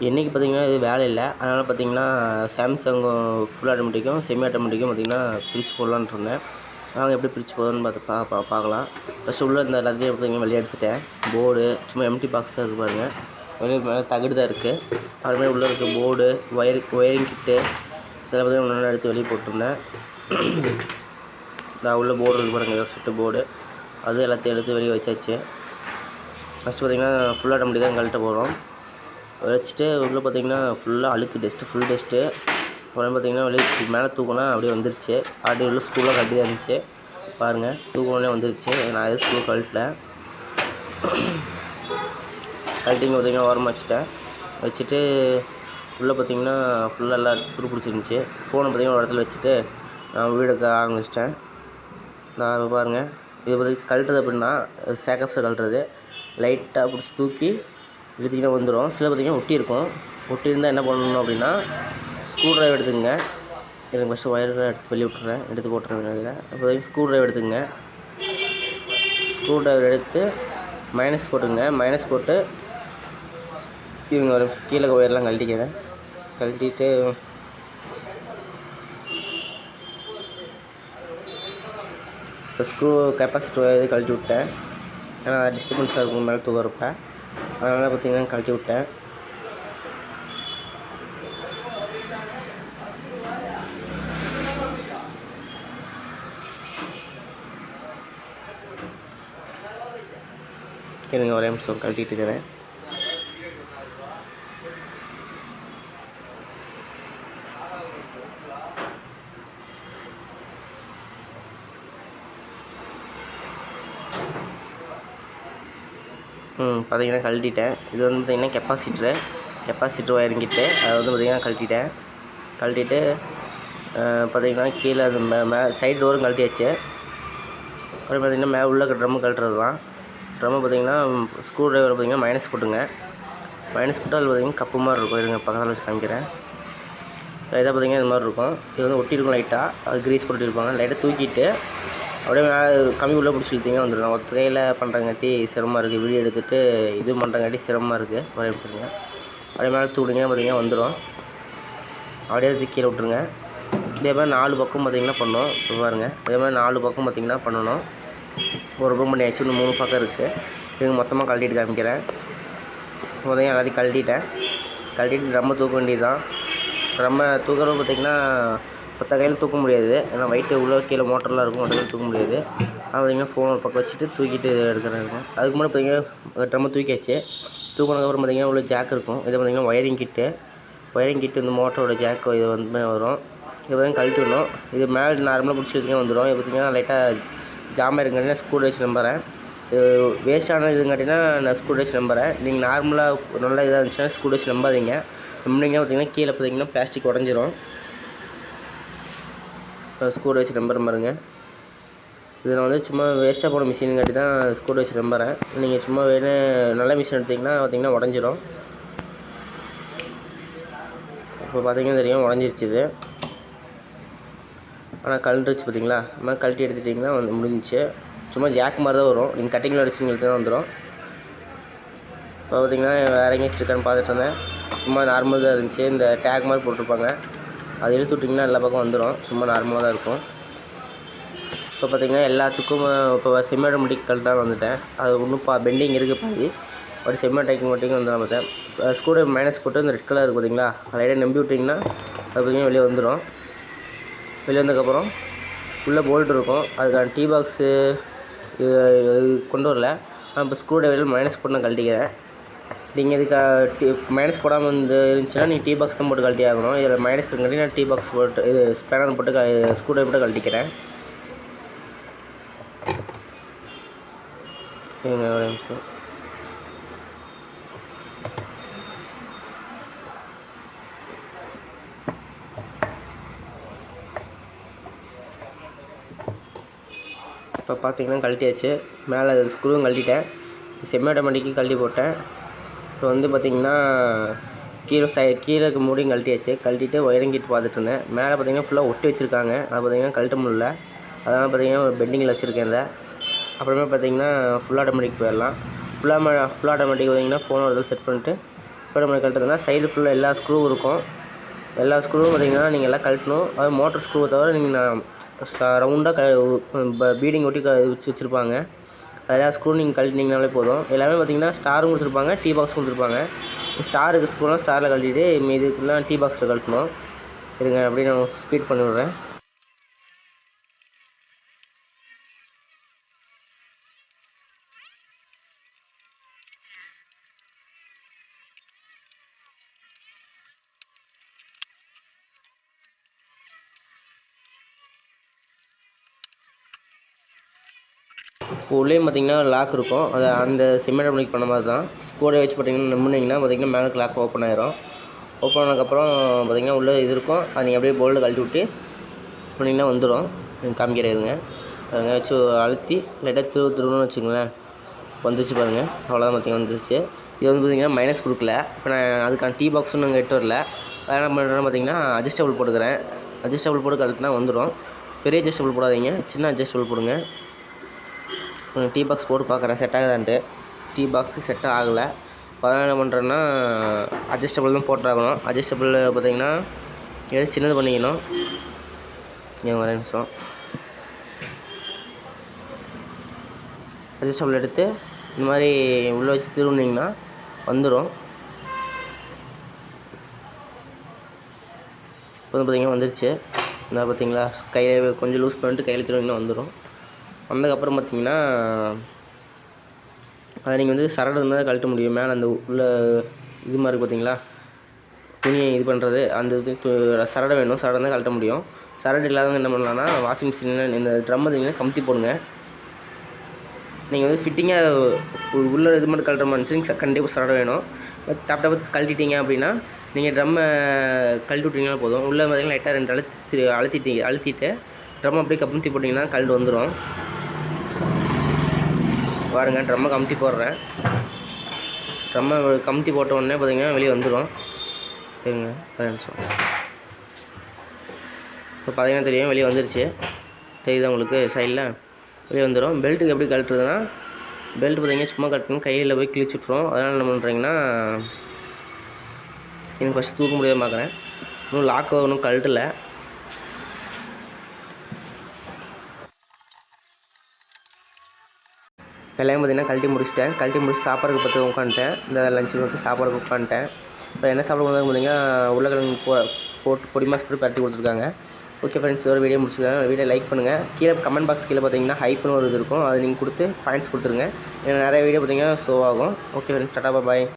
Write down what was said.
இன்றைக்கி பார்த்திங்கன்னா இது வேலை இல்லை, அதனால் பார்த்திங்கன்னா சாம்சங் ஃபுல் ஆட்டோமேட்டிக்கும் செமி ஆட்டோமேட்டிக்கும் பார்த்திங்கன்னா பிரித்து போடலான்னு இருந்தேன். நாங்கள் எப்படி பிரித்து போடுறோன்னு பார்க்கலாம். ஃபஸ்ட்டு உள்ளே இந்த எல்லாத்தையும் பார்த்திங்கன்னா வெளியே எடுத்துட்டேன். போர்டு சும்மா எம்டி பாக்ஸ் தான் இருக்குது பாருங்கள். வெளியே மேலே தகடு தான் இருக்குது. அதுமாதிரி உள்ளே இருக்க போர்டு ஒயரிங் கிட்டு இதெல்லாம் பார்த்திங்கன்னா ஒன்று எடுத்து வெளியே போட்டிருந்தேன். நான் உள்ள போர்டு இருக்குது பாருங்கள், ஒரு செட்டு போர்டு அது எல்லாத்தையும் எடுத்து வெளியே வச்சாச்சு. ஃபஸ்ட்டு பார்த்திங்கன்னா ஃபுல் ஆட்டோமேட்டிக் தான் கழட்ட போகிறோம். வச்சுட்டு உள்ளே பார்த்திங்கன்னா ஃபுல்லாக அழுக்கு டஸ்ட்டு, ஃபுல் டஸ்ட்டு. அப்புறம் பார்த்திங்கன்னா வெளியே மேலே தூக்கினா அப்படியே வந்துருச்சு. அப்படியே உள்ள ஸ்க்ரூலாம் கழட்டி தான் இருந்துச்சு பாருங்கள், தூக்கினோடனே வந்துருச்சு. நான் எதுவும் ஸ்க்ரூ கழட்டல, கழட்டிங்க பார்த்திங்கன்னா ஓரமாக வச்சுட்டு உள்ளே பார்த்திங்கன்னா ஃபுல்லாக எல்லாம் துரு பிடிச்சிருந்துச்சி. ஃபோனை பார்த்திங்கன்னா ஒரு இடத்துல வச்சுட்டு நான் வீடுக்க ஆரம்பிச்சிட்டேன். நான் பாருங்கள், இது பார்த்திங்கன்னா கழட்டுறது அப்படின்னா சேக்கப்ஸை கழட்டுறது. லைட்டாக பிடிச்சி தூக்கி இழுத்திங்கன்னா வந்துடும். சில பார்த்திங்கன்னா ஒட்டி இருந்தால் என்ன பண்ணணும் அப்படின்னா ஸ்க்ரூ ட்ரைவர் எடுத்துங்க. எனக்கு ஃபஸ்ட்டு ஒயரை எடுத்து வெளியே விட்டுறேன், எடுத்து போட்டுறேன். அப்போ ஸ்க்ரூ ட்ரைவர் எடுத்துங்க. ஸ்க்ரூ ட்ரைவர் எடுத்து மைனஸ் போட்டுங்க. மைனஸ் போட்டு இவங்க ஒரு கீழே ஒயர்லாம் கழட்டிக்கிறேன். கழட்டிட்டு இப்போ ஸ்க்ரூ கெப்பாசிட்டர் இது கழட்டி விட்டேன். ஏன்னா டிஸ்டர்பன்ஸாக இருக்கும் மேலே தூக்குறப்ப, அதனால் பார்த்திங்கன்னா கழட்டி விட்டேன். இருங்க ஒரே நிமிஷம் கழட்டிட்டு இருக்கிறேன். பார்த்திங்கன்னா கழட்டிட்டேன். இது வந்து பார்த்திங்கன்னா கெப்பாசிட்டர் ஒயரிங்கிட்டு அதை வந்து பார்த்திங்கன்னா கழட்டிட்டு பார்த்திங்கன்னா கீழே அது சைடு டோரும் கழட்டியாச்சு. அப்புறம் பார்த்திங்கன்னா மேலே உள்ள ட்ரம்மு கழட்டுறது தான். ட்ரம்மு பார்த்திங்கன்னா ஸ்க்ரூ ட்ரைவர் பார்த்திங்கன்னா மைனஸ் போட்டுங்க. மைனஸ் போட்டு அதில் பார்த்திங்கன்னா கப்பு மாதிரி இருக்கும். இருங்க பக்கத்தில் வச்சு காமிக்கிறேன். லைட்டாக பார்த்திங்கன்னா இது மாதிரி இருக்கும். இது வந்து ஒட்டியிருக்கும் லைட்டாக, அது கிரீஸ் போட்டுருப்பாங்க. லைட்டாக தூக்கிட்டு அப்படியே கம்மி உள்ளே பிடிச்சி இழுத்திங்கன்னா வந்துடும். ஒரு கையில் பண்ணுறங்காட்டி சிரமமாக இருக்குது, வீடியோ எடுத்துகிட்டு இது பண்ணுறங்காட்டி சிரமமாக இருக்குது. ஒரே நிமிஷங்க, அப்படியே மேலே தூக்கிங்க பார்த்திங்கன்னா வந்துடும். அப்படியே எடுத்து கீழே விட்ருங்க. இதே மாதிரி 4 பக்கம் பார்த்திங்கன்னா பண்ணணும். இப்போ பாருங்கள், இதே மாதிரி 4 பக்கம் பார்த்திங்கன்னா பண்ணணும். ஒரு ரூம் பண்ணியாச்சு, இன்னும் 3 பக்கம் இருக்குது. இவங்க மொத்தமாக கழட்டிட்டு காமிக்கிறேன். முதல்ல எல்லாத்தையும் கழட்டிட்டு ட்ரம்மை தூக்க வேண்டியது தான். ட்ரம்மை தூக்குறது பார்த்திங்கன்னா மொத்த கையில் தூக்க முடியாது, ஏன்னா வெயிட்டு உள்ள கீழே மோட்டர்லாம் இருக்கும், மொத்த கையில் தூக்க முடியாது. ஆனால் பார்த்திங்கன்னா ஃபோன் ஒரு பக்கம் வச்சுட்டு தூக்கிட்டு எடுக்கிறாங்க. அதுக்கு முன்னாடி பார்த்திங்கன்னா ட்ரம்மை தூக்கியாச்சு. தூக்கினதுக்கப்புறம் பார்த்திங்கன்னா உள்ள ஜாக் இருக்கும். இதை பார்த்திங்கன்னா ஒயரிங் கிட்டு இந்த மோட்டரோட ஜாக்கு இது வந்து வரும். இது பார்த்திங்கன்னா கழட்டி விடணும். இது மேலே நார்மலாக பிடிச்சி வச்சுங்க வந்துடும். இது பார்த்திங்கன்னா லைட்டாக ஜாமாக இருக்குங்காட்டினா ஸ்க்ரூ வச்சு நம்புறேன். இது வேஸ்ட்டான இதுங்காட்டினா நான் ஸ்க்ரூ வச்சு நம்புறேன். நீங்கள் நார்மலாக நல்லா இதாக இருந்துச்சுன்னா ஸ்க்ரூ வச்சு நம்பாதீங்க. நம்பினீங்கன்னா பார்த்திங்கன்னா கீழே பார்த்திங்கன்னா பிளாஸ்டிக் உடஞ்சிரும். ஸ்க்ரூ வச்சு நம்புற பாருங்க. இது நான் வந்து சும்மா வேஸ்ட்டாக போன மிஷினுங்காட்டி தான் ஸ்க்ரூ வச்சு நம்புறேன். நீங்கள் சும்மா வேணும் நல்ல மிஷின் எடுத்திங்கன்னா பார்த்திங்கன்னா உடஞ்சிரும். இப்போ பார்த்திங்கன்னா தெரியும் உடஞ்சிருச்சு இது. ஆனால் கழண்டுருச்சு பார்த்திங்களா. இந்த மாதிரி கழட்டி எடுத்துட்டிங்கன்னா வந்து முடிஞ்சிச்சு. சும்மா ஜாக் மாதிரி தான் வரும். நீங்கள் கட்டிங்கில் அடிச்சிங்களுக்கு தான் வந்துடும். இப்போ பார்த்திங்கன்னா வேறு எங்கேயாச்சும் இருக்கான்னு பார்த்துட்டு இருந்தேன். சும்மா நார்மல் தான் இருந்துச்சு. இந்த டேக் மாதிரி போட்டிருப்பாங்க, அது இழுத்து விட்டிங்கன்னா எல்லா பக்கம் வந்துடும். சும்மா நார்மலாக தான் இருக்கும். இப்போ பார்த்திங்கன்னா எல்லாத்துக்கும் இப்போ செமி ஆட்டோமேட்டிக் கழட்டாக வந்துட்டேன். அது இன்னும் பெண்டிங் இருக்குது பாதி. அப்படி செமி ஆட்டோமேட்டிக் வந்து நான் பார்த்தேன். ஸ்க்ரூ ட்ரைவர் மைனஸ் போட்டு இந்த ரெட் கலர் இருக்குது பார்த்திங்களா, அதை லைட்டாக நம்பி விட்டிங்கன்னா அது பார்த்திங்கன்னா வெளியே வந்துடும். வெளியே வந்ததுக்கப்புறம் உள்ளே போல்ட் இருக்கும். அதுக்கான டீ பாக்ஸு இது கொண்டு வரல. நான் இப்போ ஸ்க்ரூ ட்ரைவரில் மைனஸ் போட்டு நான் கழட்டிக்கிறேன். நீங்கள் இதுக்கு மைனஸ் போடாமல் இருந்துச்சுன்னா நீங்கள் டீ பாக்ஸ் தான் போட்டு கழட்டி ஆகணும். இதில் மைனஸ் இருக்காட்டி நான் டீ பாக்ஸ் போட்டு இது ஸ்பேனர் போட்டு ஸ்க்ரூ ட்ரைவர் போட்டு கழட்டிக்கிறேன். ஒரு நிமிஷம். இப்போ பார்த்திங்கன்னா கழட்டியாச்சு. மேலே ஸ்க்ரூவும் கழட்டிட்டேன். செமி ஆட்டோமேட்டிக்கு கழட்டி போட்டேன். இப்போ வந்து பார்த்திங்கன்னா கீழே இருக்க மூடியும் கழட்டிட்டு ஒயரிங் கிட் பார்த்துட்டு இருந்தேன். மேலே பார்த்திங்கன்னா ஃபுல்லாக ஒட்டி வச்சுருக்காங்க. அது பார்த்திங்கன்னா கழட்ட முடியல. அதனால் பார்த்திங்கன்னா ஒரு பெண்டிங்கில் வச்சுருக்கேன் இதை. அப்புறமே பார்த்திங்கன்னா ஃபுல் ஆட்டோமேட்டிக் போயிடலாம். ஃபுல் ஆட்டோமேட்டிக் பார்த்திங்கன்னா ஃபோனை ஒரு செட் பண்ணிட்டு இப்போ ஸ்பைடர் மாதிரி கழட்டுறதுனா சைடு ஃபுல்லாக எல்லா ஸ்க்ரூவும் இருக்கும். எல்லா ஸ்க்ரூவும் பார்த்தீங்கன்னா நீங்கள் எல்லாம் கழட்டணும். அது மோட்டர் ஸ்க்ரூவை தவிர நீங்கள் ரவுண்டாக பீடிங் ஒட்டி வச்சுருப்பாங்க. அதெல்லாம் ஸ்க்ரூ நீங்கள் கழட்டினீங்கனாலே போதும். எல்லாமே பார்த்தீங்கன்னா ஸ்டாரும் கொடுத்துருப்பாங்க, டீ பாக்ஸ் கொடுத்துருப்பாங்க. ஸ்டாருக்கு ஸ்க்ரூலாம் ஸ்டாரில் கழட்டிட்டு இதுக்குலாம் டீ பாக்ஸில் கழட்டணும். இருங்க அப்படியே நான் ஸ்பீட் பண்ணி விட்றேன். உள்ளேயும் பார்த்தீங்கன்னா லாக் இருக்கும். அது அந்த சிமெண்ட் பண்ணிக் பண்ண மாதிரி தான். ஸ்க்ரூவை வச்சு பார்த்தீங்கன்னா நம்பினீங்கன்னா பார்த்தீங்கன்னா மேலே லாக் ஓப்பன் ஆயிரும். ஓப்பன் ஆனதுக்கப்புறம் பார்த்தீங்கன்னா உள்ளே இது இருக்கும். அது நீங்கள் அப்படியே போல்டு கழட்டி விட்டு பண்ணிங்கன்னா வந்துடும். காமிக்கிறேங்க. அதை வச்சு அழுத்தி லைட்டாக திருணுன்னு வச்சுக்கோங்களேன், வந்துச்சு பாருங்கள். அவ்வளோதான் பார்த்தீங்கன்னா வந்துச்சு. இது வந்து பார்த்தீங்கன்னா மைனஸ் கொடுக்கல. இப்போ நான் அதுக்கான டீ பாக்ஸும் நாங்கள் எட்டு வரல. அதை என்ன பண்ணுறேன்னு பார்த்தீங்கன்னா அட்ஜஸ்டபிள் போட்டுக்கிறேன். அட்ஜஸ்டபிள் போட்டு கழட்டினா வந்துடும். பெரிய அட்ஜஸ்டபிள் போடாதீங்க, சின்ன அட்ஜஸ்டபிள் போடுங்க. டீ பாக்ஸ் போட்டு பார்க்குறேன் செட் ஆகுதான்ட்டு. டீ பாக்ஸு செட் ஆகலை. அதனால் என்ன பண்ணுறேன்னா அட்ஜஸ்டபிள் தான் போட்டாகணும். அட்ஜஸ்டபிள் பார்த்தீங்கன்னா எடுத்து சின்னது பண்ணிக்கணும். ஏன் ஒரு நிமிஷம். அட்ஜஸ்டபிள் எடுத்து இந்த மாதிரி உள்ளே வச்சு திரும்பினீங்கன்னா வந்துடும். இப்போ வந்து பார்த்தீங்கன்னா வந்துருச்சு. இந்த பார்த்தீங்களா, கையில் கொஞ்சம் லூஸ் பண்ணிட்டு கையில் திரும்பிங்கன்னா வந்துடும். வந்ததுக்கப்புறம் பார்த்தீங்கன்னா அதை நீங்கள் வந்து சரடு இருந்தால் கழட்ட முடியும். மேலே அந்த உள்ள இது மாதிரி பார்த்தீங்களா, துணியை இது பண்ணுறது, அந்த இது சரடை வேணும். சரடை தான் கழட்ட முடியும். சரடு இல்லாதவங்க என்ன பண்ணலான்னா வாஷிங் மிஷினில் இந்த ட்ரம் பார்த்தீங்கன்னா கமுத்தி போடுங்க. நீங்கள் வந்து ஃபிட்டிங்காக உள்ள இது மாதிரி கழட்டுற மாதிரி இருந்துச்சு கண்டிப்பாக சரடை வேணும். டாப் கழட்டிட்டீங்க அப்படின்னா நீங்கள் ட்ரம்மை கழட்டி விட்டிங்கன்னா போதும். உள்ளே பார்த்தீங்கன்னா லைட்டாக 2 அழுத்திட்டு ட்ரம் அப்படியே கமுத்தி போட்டிங்கன்னா கழட்டு வந்துடும். பாருங்கள், ட்ரம்மை கமுத்தி போடுறேன். ட்ரம்மை கமுத்தி போட்ட உடனே பார்த்தீங்கன்னா வெளியே வந்துடும். சரிங்க, 10 நிமிஷம். இப்போ பார்த்தீங்கன்னா தெரியும் வெளியே வந்துருச்சு. தெரியுதா உங்களுக்கு? சைடில் வெளியே வந்துடும். பெல்ட்டுக்கு எப்படி கழட்டுறதுன்னா, பெல்ட் பார்த்தீங்கன்னா சும்மா கழட்டணும், கையில் போய் கிழிச்சுட்ரும். அதனால் என்ன பண்ணுறீங்கன்னா, எனக்கு ஃபஸ்ட்டு தூக்க முடியாத பார்க்குறேன். இன்னும் லாக் ஒன்றும் கழட்டலை. எல்லாமே பார்த்தீங்கன்னா கழட்டி முடிச்சிட்டேன். கழட்டி முடிச்சு சாப்பாடுக்கு பார்த்து உட்காந்துட்டேன். இந்த லஞ்சுக்கு வந்து சாப்பாடுக்கு உட்காந்துட்டேன். இப்போ என்ன சாப்பிட பார்த்தீங்கன்னா உருளைக்கிழங்கு போட்டு பொடி மாஸ் போட்டு பரட்டி கொடுத்துருக்காங்க. ஓகே ஃப்ரெண்ட்ஸ், இதோட வீடியோ முடிச்சுருக்காங்க. வீடியோ லைக் பண்ணுங்கள். கீழே கமெண்ட் பாக்ஸ் கீழே பார்த்தீங்கன்னா ஹைப்னு ஒரு இது இருக்கும். அது நீங்கள் கொடுத்து பாயிண்ட்ஸ் கொடுத்துருங்க. நிறைய வீடியோ பார்த்தீங்கன்னா ஷோ ஆகும். ஓகே ஃப்ரெண்ட்ஸ், டாடா பாய்.